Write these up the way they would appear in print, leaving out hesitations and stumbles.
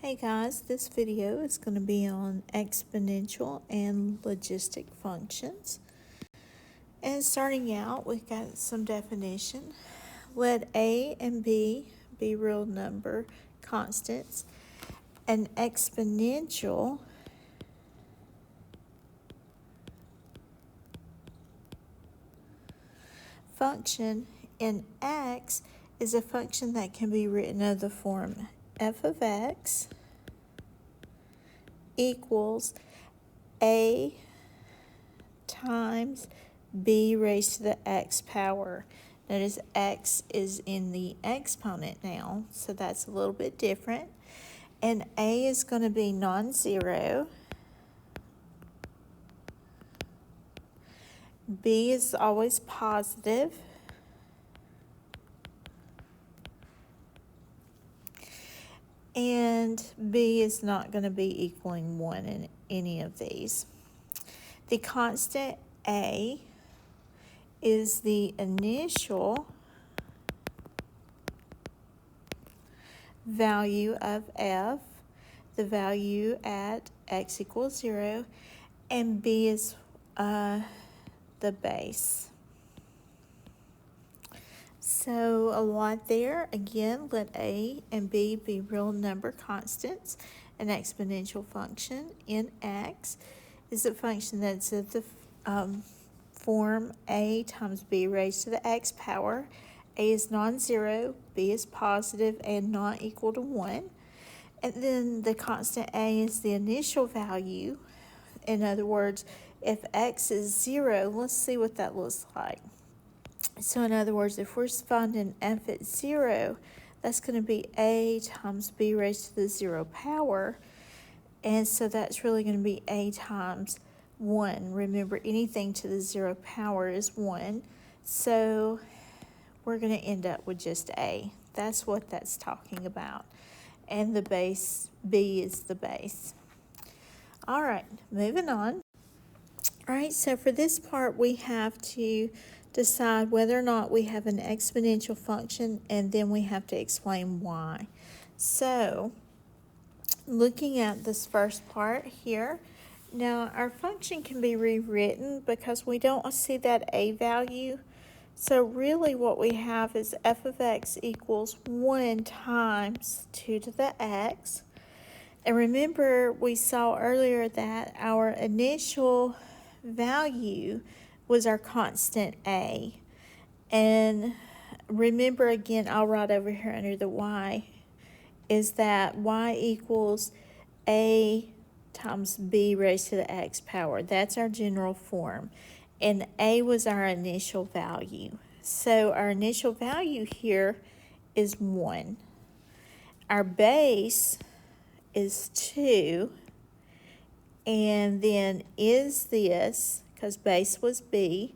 Hey guys, this video is going to be on exponential and logistic functions. And starting out, we've got some definition. Let A and B be real number constants. An exponential function in x is a function that can be written of the form f of x equals a times b raised to the x power. Notice x is in the exponent now, so that's a little bit different. And a is going to be non-zero. B is always positive. And b is not going to be equaling 1 in any of these. The constant a is the initial value of f, the value at x equals 0, and b is the base. So a lot there. Again, let a and b be real number constants. An exponential function in x is a function that's of the form a times b raised to the x power. A is non-zero, b is positive and not equal to 1. And then the constant a is the initial value. In other words, if x is 0, let's see what that looks like. So in other words, if we're finding f at 0, that's going to be a times b raised to the 0 power. And so that's really going to be a times 1. Remember, anything to the 0 power is 1. So we're going to end up with just a. That's what that's talking about. And the base, b is the base. All right, moving on. All right, so for this part, we have to decide whether or not we have an exponential function, and then we have to explain why. So, looking at this first part here, now our function can be rewritten because we don't see that a value. So really what we have is f of x equals 1 times 2 to the x. And remember, we saw earlier that our initial value was our constant a. And remember again, I'll write over here under the y, is that y equals a times b raised to the x power. That's our general form. And a was our initial value. So our initial value here is 1. Our base is 2. And then is this, because base was b,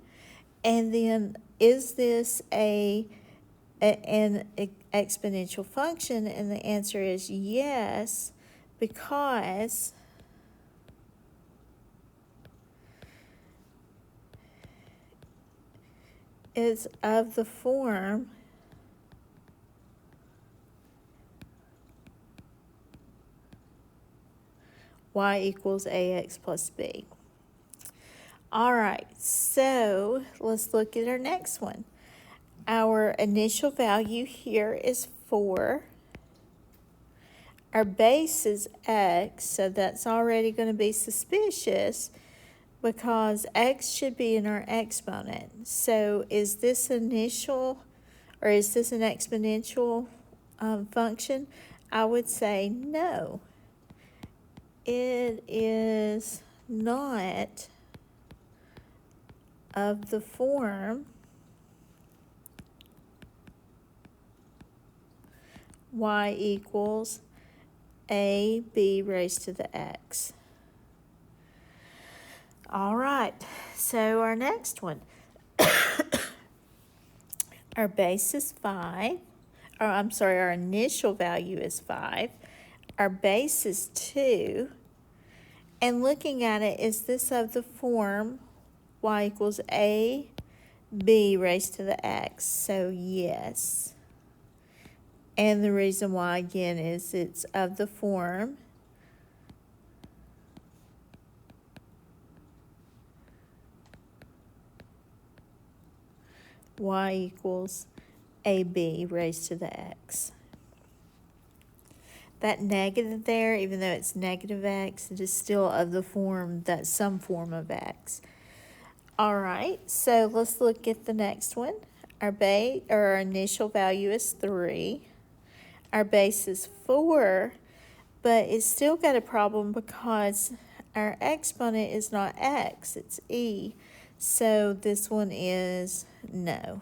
and then is this an exponential function? And the answer is yes, because it's of the form y equals ax plus b. All right, so let's look at our next one. Our initial value here is 4. Our base is x, so that's already going to be suspicious because x should be in our exponent. So is this initial, or is this an exponential function? I would say no. It is not of the form y equals a b raised to the x. All right, so our next one. Our base is 5. Or I'm sorry, our initial value is 5. Our base is 2. And looking at it, is this of the form y equals a b raised to the x? So yes. And the reason why, again, is it's of the form y equals ab raised to the x. That negative there, even though it's negative x, it is still of the form that's some form of x. All right, so let's look at the next one. Our initial value is 3. Our base is 4, but it's still got a problem because our exponent is not x, it's e. So this one is no.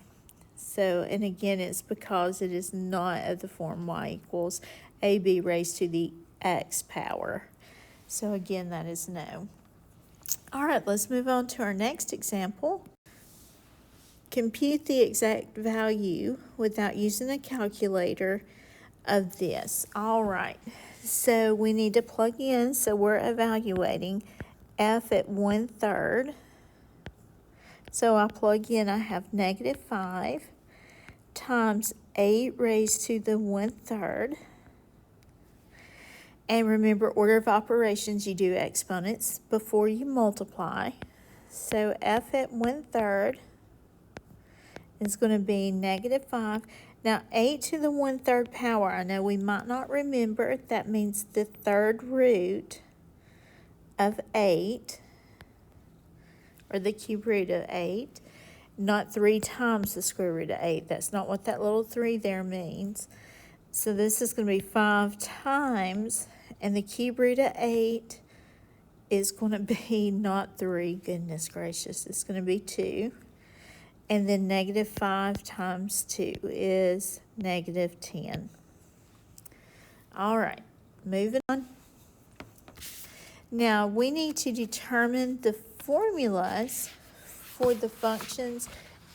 So, and again, it's because it is not of the form y equals ab raised to the x power. So again, that is no. All right, let's move on to our next example. Compute the exact value without using a calculator of this. All right, so we need to plug in, so we're evaluating f at 1/3. So I plug in, I have -5 times 8 raised to the 1/3. And remember, order of operations, you do exponents before you multiply. So f at 1/3 is going to be -5. Now, 8 to the 1/3 power, I know we might not remember, that means the third root of 8, or the cube root of 8, not 3 times the square root of 8. That's not what that little 3 there means. So this is going to be 5 times, and the cube root of 8 is going to be not 3, goodness gracious, it's going to be 2. And then -5 times 2 is -10. All right, moving on. Now we need to determine the formulas for the functions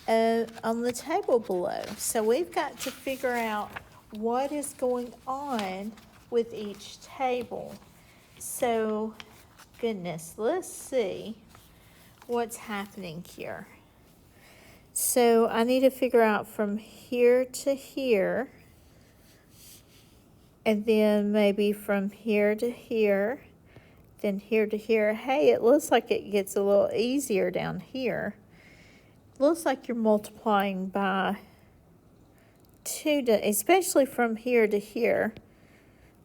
on the table below. So we've got to figure out what is going on with each table. So, goodness, let's see what's happening here. So I need to figure out from here to here, and then maybe from here to here, then here to here. Hey, it looks like it gets a little easier down here. Looks like you're multiplying by 2, especially from here to here.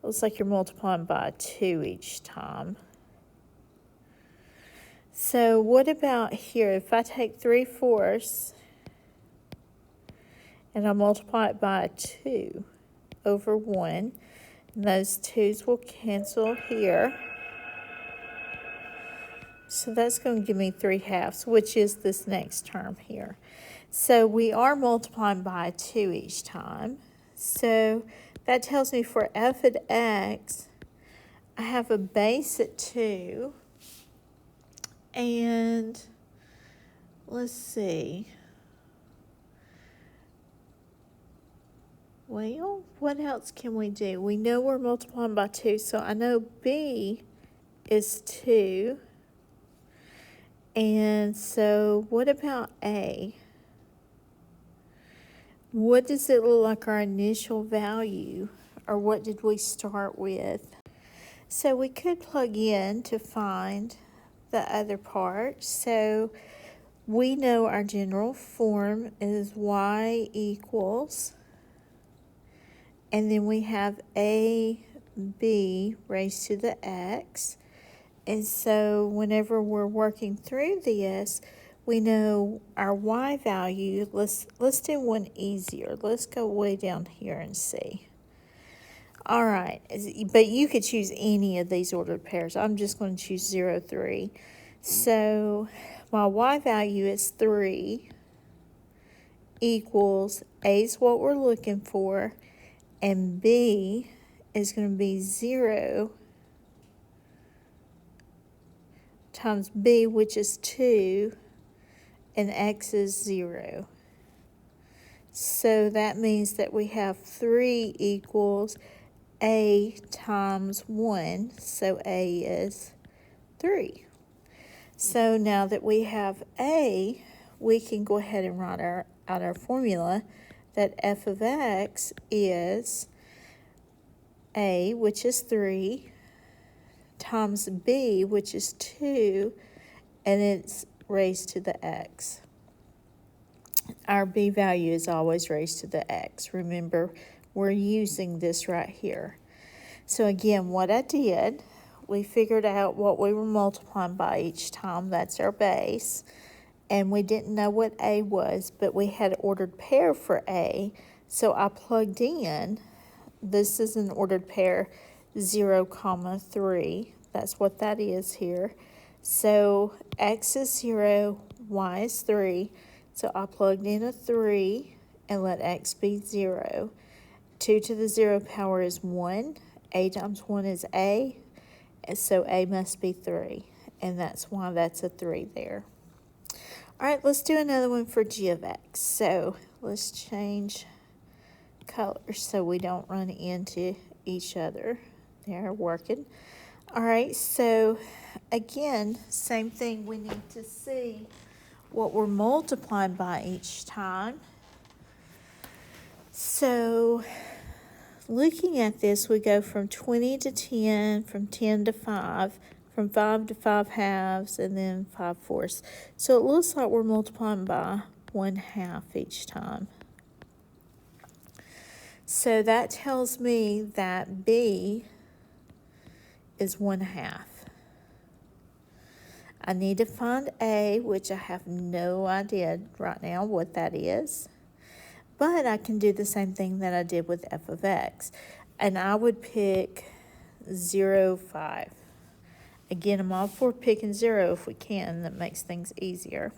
Looks like you're multiplying by 2 each time. So what about here? If I take 3/4 and I multiply it by 2 over 1, and those 2's will cancel here. So that's going to give me 3/2, which is this next term here. So we are multiplying by 2 each time. So that tells me for f at x, I have a base at 2. And let's see. Well, what else can we do? We know we're multiplying by 2, so I know b is 2. And so what about a? What does it look like our initial value, or what did we start with? So we could plug in to find the other part. So we know our general form is y equals, and then we have ab raised to the x. And so whenever we're working through this, we know our y value. Let's do one easier. Let's go way down here and see. All right, but you could choose any of these ordered pairs. I'm just going to choose 0, 3. So my y value is 3 equals, a is what we're looking for, and b is going to be 0 times b, which is 2, and x is 0. So that means that we have 3 equals a times 1, so a is 3. So now that we have a, we can go ahead and write out our formula that f of x is a, which is 3, times b, which is 2, and it's raised to the x. Our b value is always raised to the x. Remember, we're using this right here. So again, what I did, we figured out what we were multiplying by each time. That's our base. And we didn't know what a was, but we had ordered pair for a. So I plugged in, this is an ordered pair, 0, 3. That's what that is here. So x is 0, y is 3. So I plugged in a 3 and let x be 0. 2 to the 0 power is 1. A times 1 is a. And so a must be 3. And that's why that's a 3 there. All right, let's do another one for g of x. So let's change colors so we don't run into each other. They're working. All right, so again, same thing. We need to see what we're multiplying by each time. So looking at this, we go from 20 to 10, from 10 to 5, from 5 to 5 halves, and then 5 fourths. So it looks like we're multiplying by 1/2 each time. So that tells me that b is 1/2. I need to find a, which I have no idea right now what that is. But I can do the same thing that I did with f of x. And I would pick 0, 5. Again, I'm all for picking 0 if we can. That makes things easier.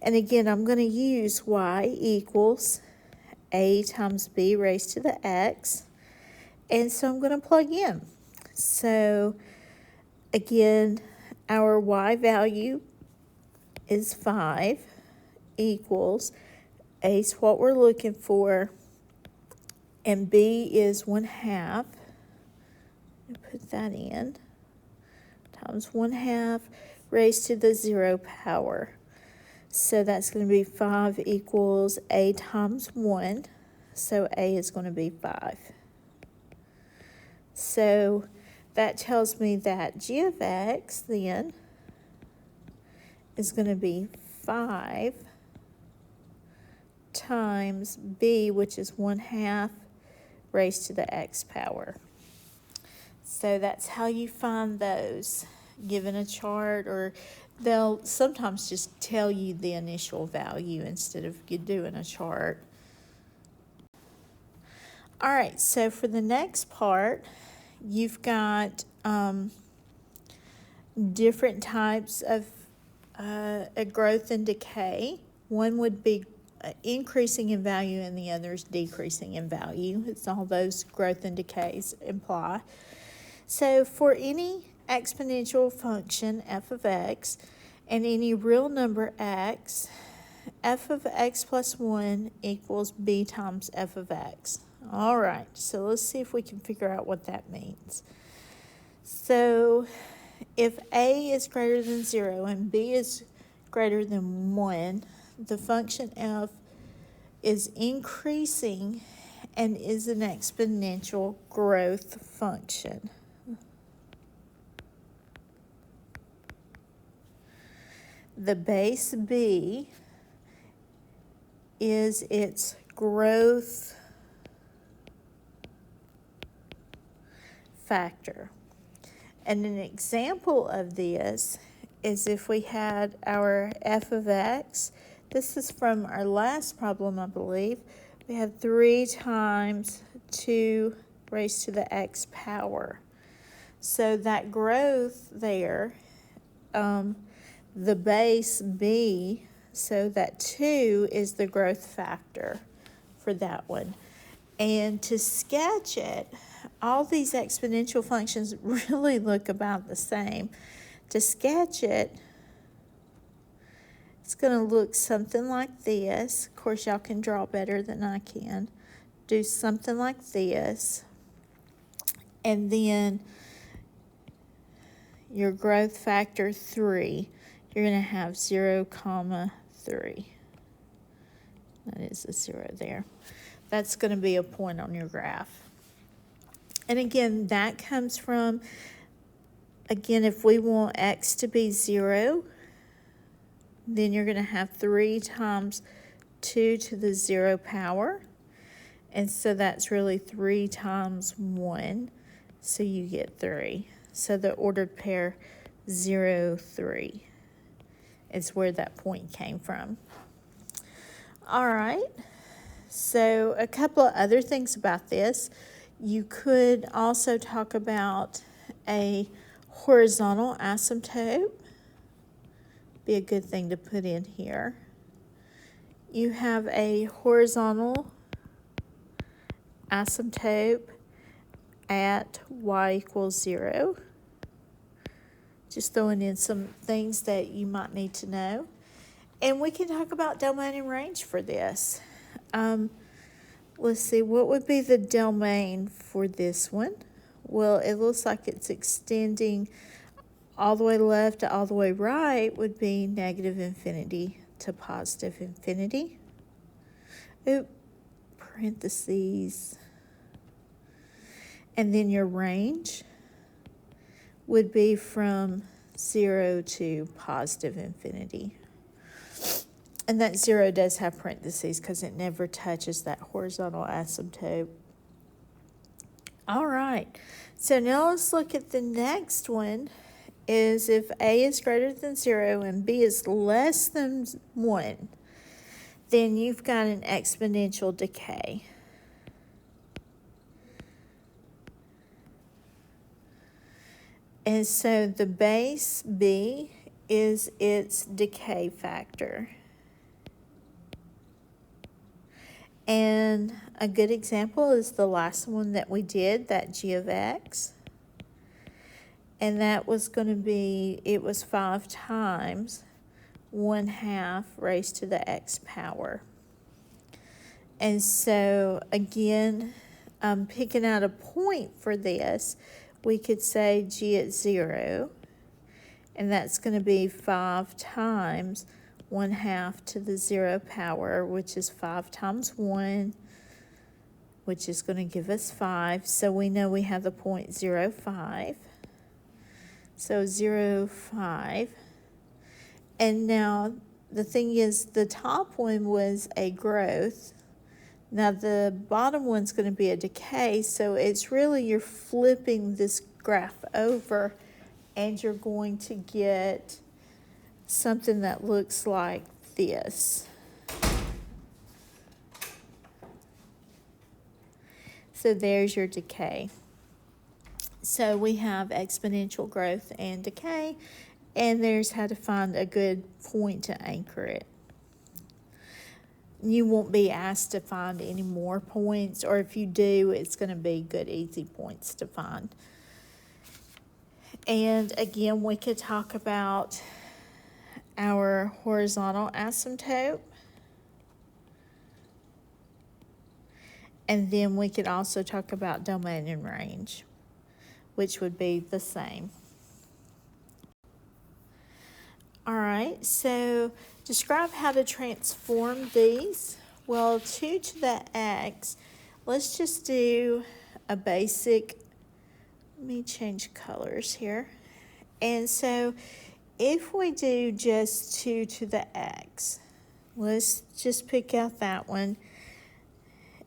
And again, I'm going to use y equals a times b raised to the x. And so I'm going to plug in. So again, our y value is 5 equals a is what we're looking for, and b is 1/2. Put that in, times 1/2 raised to the 0 power. So that's going to be 5 equals a times 1. So a is going to be 5. So that tells me that g of x then is going to be 5 times b, which is 1/2 raised to the x power. So that's how you find those, given a chart, or they'll sometimes just tell you the initial value instead of you doing a chart. All right, so for the next part, you've got different types of a growth and decay. One would be increasing in value and the other is decreasing in value. It's all those growth and decays imply. So for any exponential function f of x and any real number x, f of x plus 1 equals b times f of x. All right, so let's see if we can figure out what that means. So if a is greater than 0 and b is greater than 1, the function f is increasing and is an exponential growth function. The base b is its growth factor. And an example of this is if we had our f of x. This is from our last problem, I believe. We had 3 times 2 raised to the x power. So that growth there, the base b, so that 2 is the growth factor for that one. And to sketch it, all these exponential functions really look about the same. To sketch it, it's going to look something like this. Of course, y'all can draw better than I can. Do something like this. And then your growth factor 3, you're going to have 0, 3. That is a 0 there. That's going to be a point on your graph. And again, that comes from, again, if we want x to be 0, then you're going to have 3 times 2 to the 0 power. And so that's really 3 times 1. So you get 3. So the ordered pair 0, 3 is where that point came from. All right. So a couple of other things about this. You could also talk about a horizontal asymptote. Be a good thing to put in here. You have a horizontal asymptote at y equals 0. Just throwing in some things that you might need to know. And we can talk about domain and range for this. Let's see, what would be the domain for this one? Well, it looks like it's extending all the way left to all the way right would be negative infinity to positive infinity. Parentheses. And then your range would be from 0 to positive infinity. And that 0 does have parentheses because it never touches that horizontal asymptote. All right, so now let's look at the next one. Is if a is greater than 0 and b is less than 1, then you've got an exponential decay. And so the base b is its decay factor. And a good example is the last one that we did, that g of x. And that was going to be, it was 5 times 1/2 raised to the x power. And so again, picking out a point for this, we could say g at 0, and that's going to be 5 times 1/2 to the 0 power, which is 5 times 1, which is going to give us 5. So we know we have the point 0, 5. So 0, 5. And now the thing is, the top one was a growth. Now the bottom one's going to be a decay, so it's really, you're flipping this graph over and you're going to get something that looks like this. So there's your decay. So we have exponential growth and decay, and there's how to find a good point to anchor it. You won't be asked to find any more points, or if you do, it's going to be good, easy points to find. And again, we could talk about our horizontal asymptote. And then we could also talk about domain and range, which would be the same. All right, so describe how to transform these. Well, 2 to the x, let's just do a basic, let me change colors here. And so if we do just 2 to the x, let's just pick out that one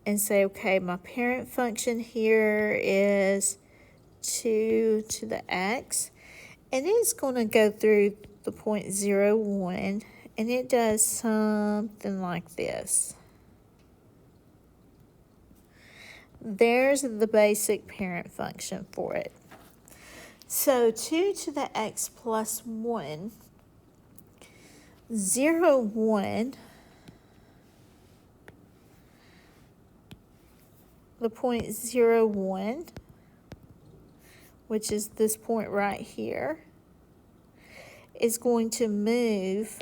and say, okay, my parent function here is 2 to the x, and it's going to go through the point 0, 1, and it does something like this. There's the basic parent function for it. So 2 to the x plus 1, 0, 1, the point 0, 1, which is this point right here, is going to move.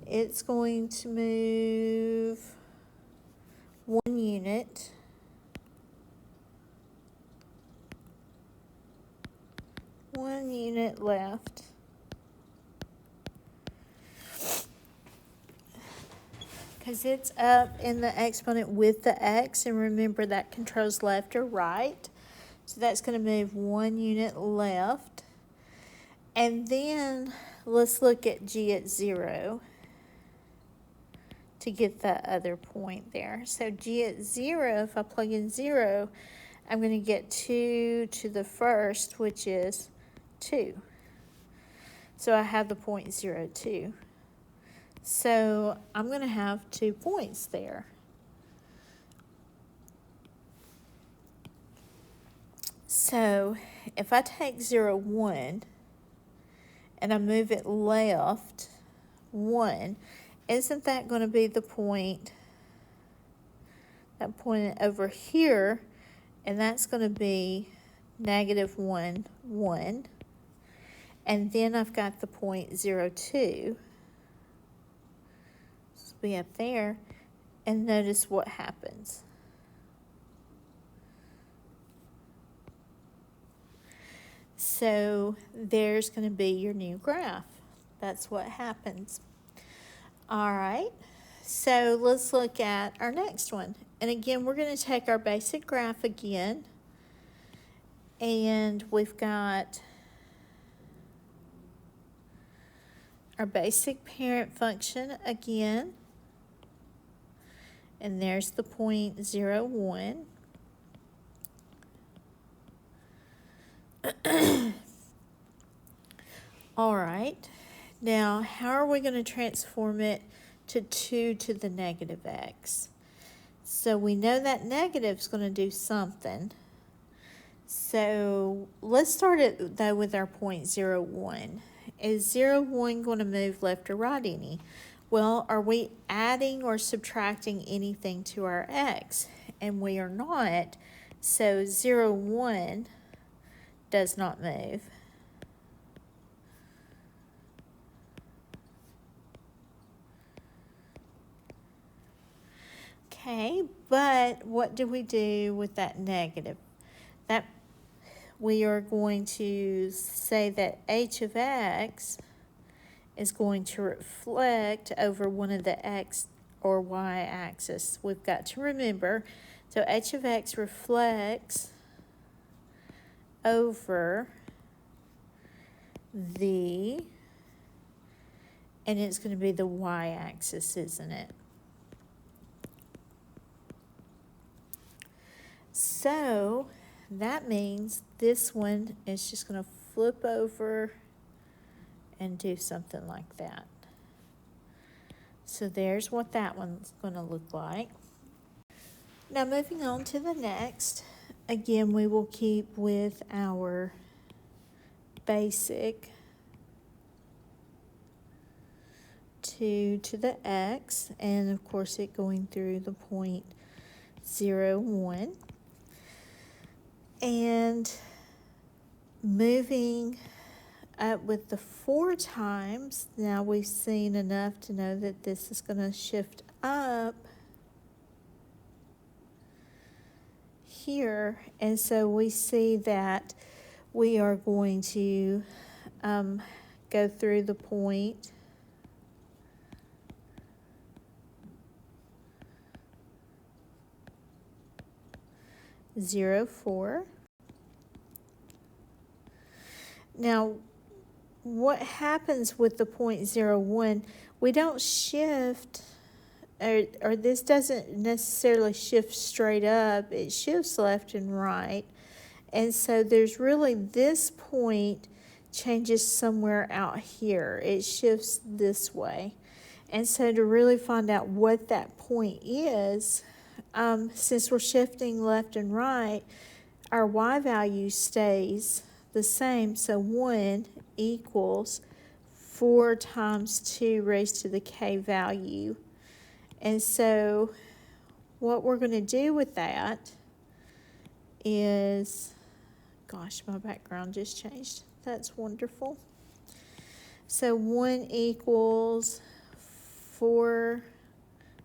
It's going to move 1 unit. One unit left. because it's up in the exponent with the x, and remember that controls left or right. So that's going to move 1 unit left. And then let's look at g at 0 to get that other point there. So g at 0, if I plug in 0, I'm going to get 2 to the first, which is 2. So I have the point 0, 2. So I'm going to have 2 points there. So if I take 0, 1, and I move it left 1, isn't that going to be the point, that point over here, and that's going to be negative 1, 1. And then I've got the point 0, 2. This will be up there, and notice what happens. So there's going to be your new graph. That's what happens. All right, so let's look at our next one. And again, we're going to take our basic graph again. And we've got our basic parent function again. And there's the point 0, 1. All right, now how are we going to transform it to 2 to the negative x? So we know that negative is going to do something. So let's start it though with our point 0, 1. Is 0, 1 going to move left or right any? Well, are we adding or subtracting anything to our x? And we are not. So 0, 1 does not move. Okay, but what do we do with that negative? That we are going to say that h of x is going to reflect over one of the x or y axis. We've got to remember, so h of x reflects over the, and it's going to be the y axis, isn't it? So that means this one is just going to flip over and do something like that. So there's what that one's going to look like. Now moving on to the next, again we will keep with our basic 2 to the x, and of course it going through the point 0, 1. And moving up with the 4 times, now we've seen enough to know that this is going to shift up here. And so we see that we are going to go through the point 0, 4. Now, what happens with the point 0, 1, we don't shift, or this doesn't necessarily shift straight up, it shifts left and right. And so there's really, this point changes somewhere out here. It shifts this way. And so to really find out what that point is, since we're shifting left and right, our y value stays the same. So 1 equals 4 times 2 raised to the k value. And so what we're going to do with that is, gosh, my background just changed. That's wonderful. So 1 equals 4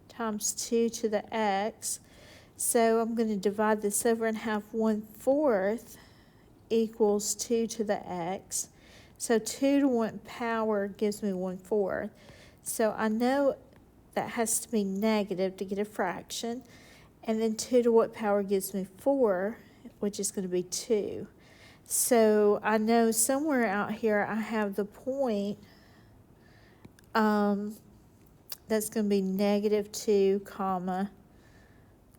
times 2 to the x. So I'm going to divide this over and have 1/4 equals 2 to the x. So 2 to 1 power gives me 1/4. So I know that has to be negative to get a fraction. And then 2 to what power gives me 4, which is going to be 2. So I know somewhere out here I have the point that's going to be negative 2 comma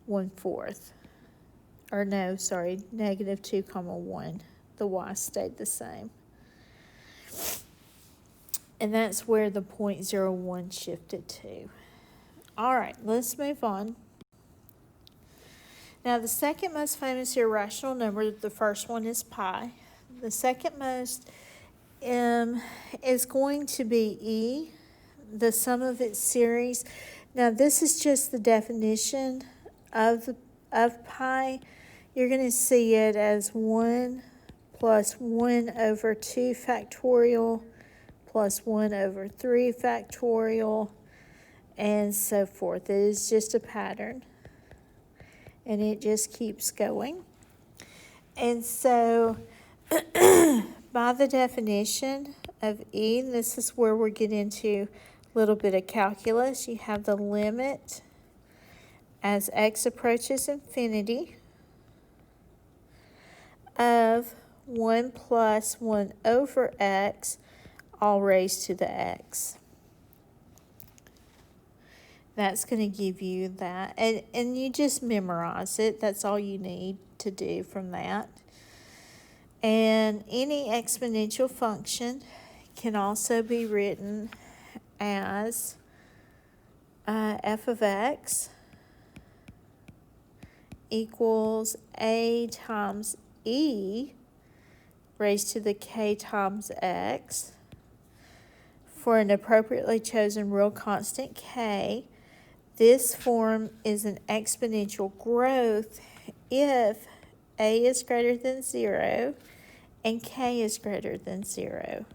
1/4. Or no, sorry, negative 2 comma 1. The y stayed the same. And that's where the 0.01 shifted to. All right, let's move on. Now, the second most famous irrational number, the first one is pi. The second most is going to be e, the sum of its series. Now, this is just the definition of pi. You're going to see it as 1 plus 1 over 2 factorial plus 1 over 3 factorial, and so forth. It is just a pattern, and it just keeps going. And so, by the definition of e, this is where we get into a little bit of calculus. You have the limit as x approaches infinity of 1 plus 1 over x, all raised to the x. That's going to give you that. And you just memorize it. That's all you need to do from that. And any exponential function can also be written as f of x equals a times e raised to the k times x for an appropriately chosen real constant k. This form is an exponential growth if a is greater than 0 and k is greater than 0.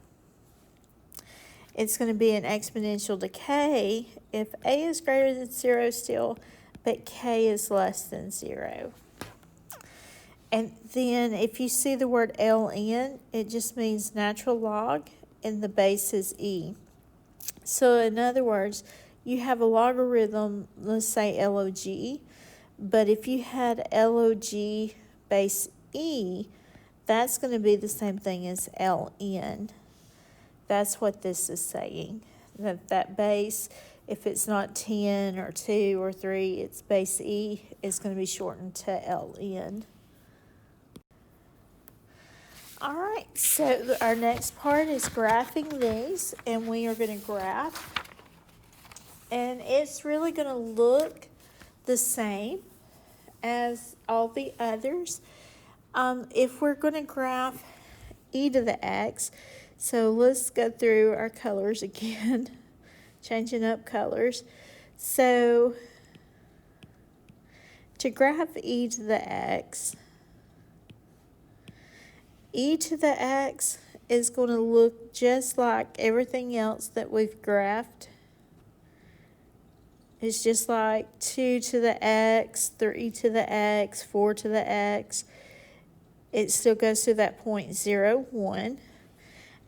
It's going to be an exponential decay if a is greater than 0 still, but k is less than 0. And then if you see the word ln, it just means natural log, and the base is e. So in other words, you have a logarithm, let's say log, but if you had log base e, that's going to be the same thing as ln. That's what this is saying. That base, if it's not 10 or 2 or 3, it's base e is going to be shortened to ln. All right, so our next part is graphing these, and we are going to graph. And it's really going to look the same as all the others. If we're going to graph e to the x, so let's go through our colors again, changing up colors. So to graph e to the x, e to the x is going to look just like everything else that we've graphed. It's just like 2 to the x, 3 to the x, 4 to the x. It still goes through that 0.01.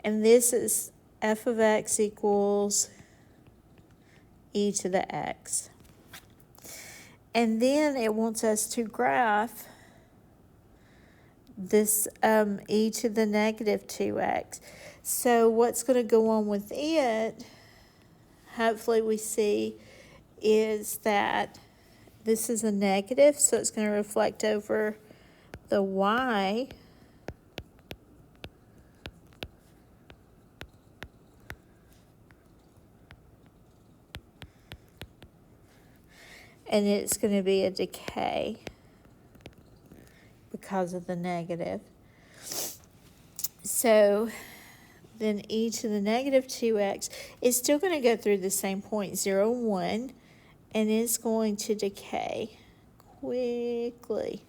And this is f of x equals e to the x. And then it wants us to graph this e to the negative 2x. So what's going to go on with it, hopefully we see, is that this is a negative, so it's going to reflect over the y. And it's going to be a decay because of the negative. So then e to the negative 2x is still going to go through the same 0.01, and it's going to decay quickly.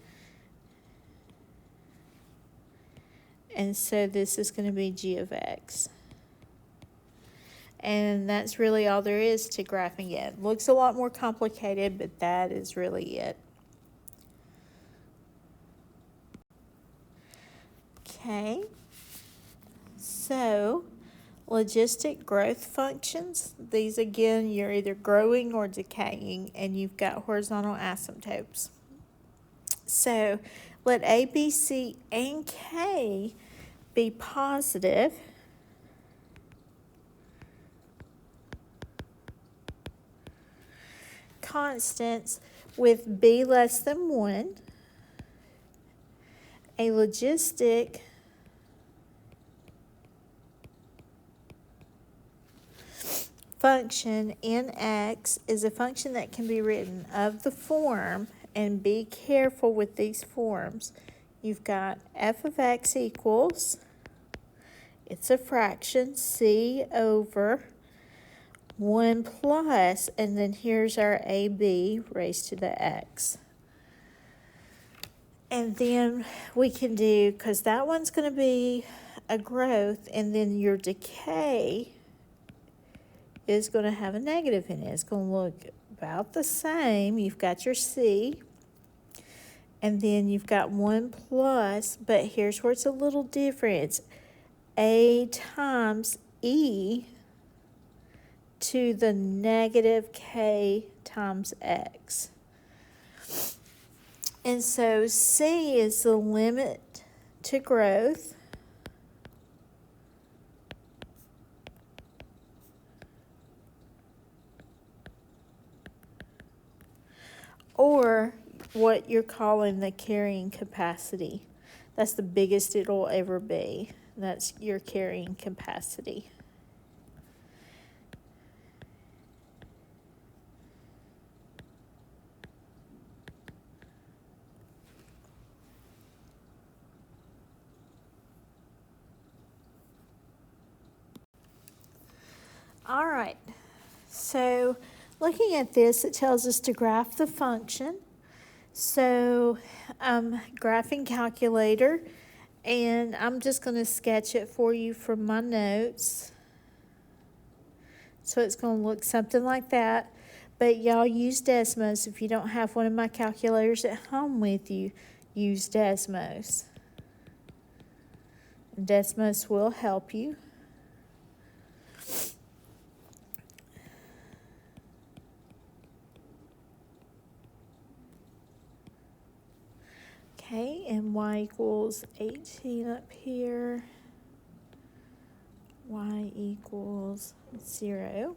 And so this is going to be g of x. And that's really all there is to graphing it. Looks a lot more complicated, but that is really it. Okay, so Logistic growth functions. These again, you're either growing or decaying, and you've got horizontal asymptotes. So let A, B, C, and K be positive. Constants with B less than 1. A logistic function in X is a function that can be written of the form, and be careful with these forms. You've got f of x equals, it's a fraction, c over 1 plus, and then here's our ab raised to the x. And then we can do, because that one's going to be a growth, and then your decay is going to have a negative in it. It's going to look about the same. You've got your C, and then you've got 1 plus, but here's where it's a little different. It's A times E to the negative K times X. And so C is the limit to growth. Or what you're calling the carrying capacity. That's the biggest it'll ever be. That's your carrying capacity. All right, so looking at this, it tells us to graph the function. So graphing calculator, and I'm just going to sketch it for you from my notes. So it's going to look something like that. But y'all use Desmos. If you don't have one of my calculators at home with you, use Desmos. Desmos will help you. Okay, and y equals 18 up here. Y equals 0.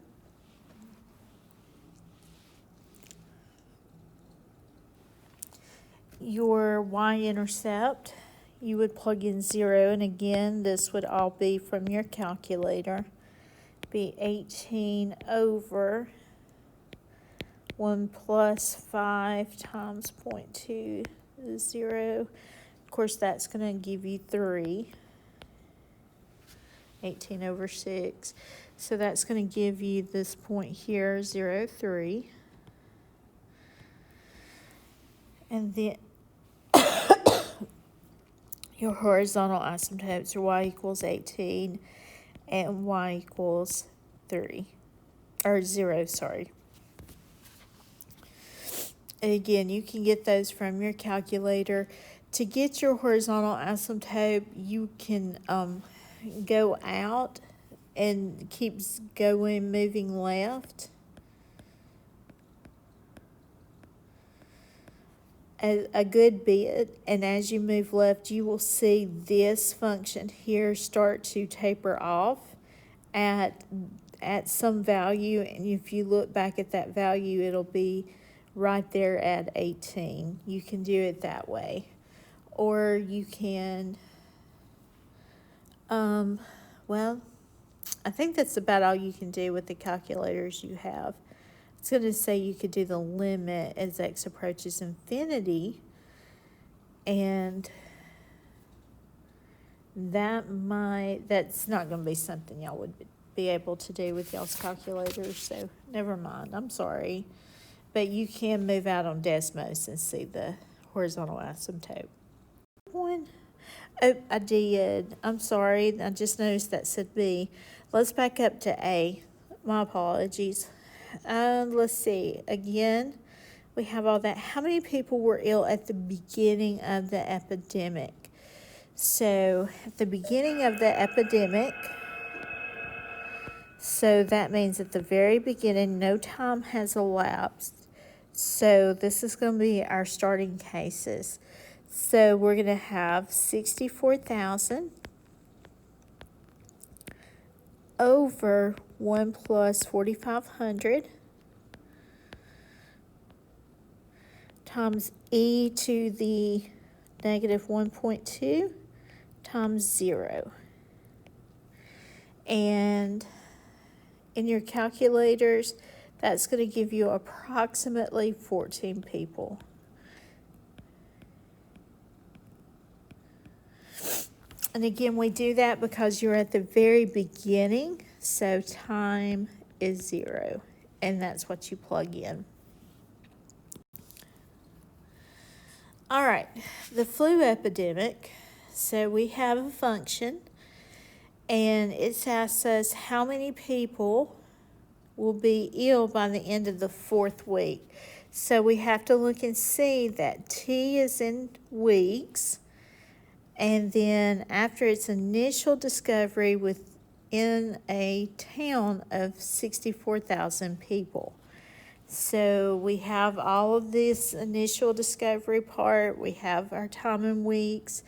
Your y-intercept, you would plug in 0, and again, this would all be from your calculator. Be 18 over 1 plus 5 times 0.2 is 0. Of course, that's going to give you 3. 18 over 6. So that's going to give you this point here, 0, 3. And then your horizontal asymptotes are y equals 18 and y equals 3. Or 0, sorry. And again, you can get those from your calculator. To get your horizontal asymptote, you can go out and keeps going, moving left. A good bit, and as you move left, you will see this function here start to taper off at some value, and if you look back at that value, it'll be right there at 18. You can do it that way, or you can well, I think that's about all you can do with the calculators you have. It's going to say you could do the limit as x approaches infinity, and that's not going to be something y'all would be able to do with y'all's calculators, so never mind, I'm sorry. But you can move out on Desmos and see the horizontal asymptote. One. Oh, I did. I'm sorry. I just noticed that said B. Let's back up to A. My apologies. Let's see. Again, we have all that. How many people were ill at the beginning of the epidemic? So, at the beginning of the epidemic, So that means at the very beginning, no time has elapsed. So this is going to be our starting cases. So we're going to have 64,000 over 1 plus 4,500 times e to the negative 1.2 times 0. And in your calculators, that's going to give you approximately 14 people. And again, we do that because you're at the very beginning, so time is 0, and that's what you plug in. All right, the flu epidemic. So we have a function, and it asks us how many people will be ill by the end of the 4th week. So we have to look and see that T is in weeks, and then after its initial discovery within a town of 64,000 people. So we have all of this initial discovery part. We have our time in weeks.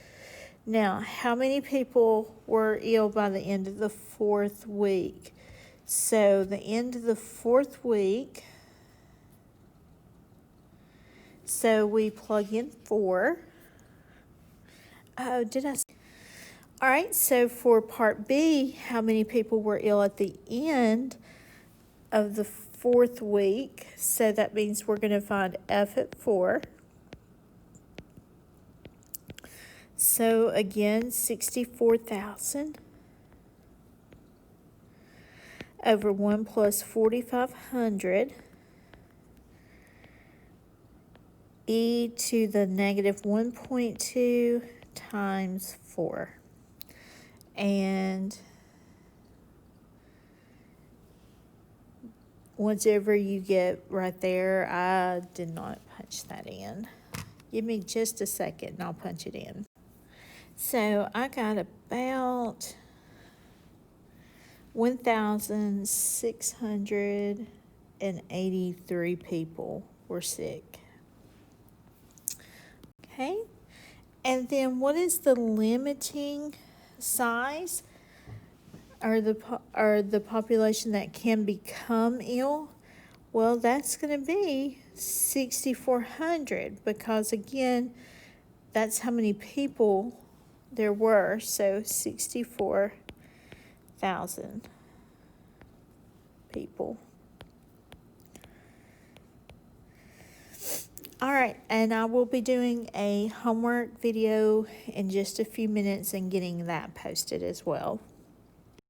Now, how many people were ill by the end of the 4th week? So the end of the 4th week, so we plug in 4. Oh, did I? All right, so for part B, how many people were ill at the end of the 4th week? So that means we're going to find F at 4. So again, 64,000 over 1 plus 4,500 e to the negative 1.2 times 4. And whatever you get right there, I did not punch that in. Give me just a second and I'll punch it in. So I got about 1,683 people were sick. Okay, and then what is the limiting size or the population that can become ill? Well, that's going to be 6,400 because again, that's how many people there were. So 64,000 people. All right, and I will be doing a homework video in just a few minutes and getting that posted as well.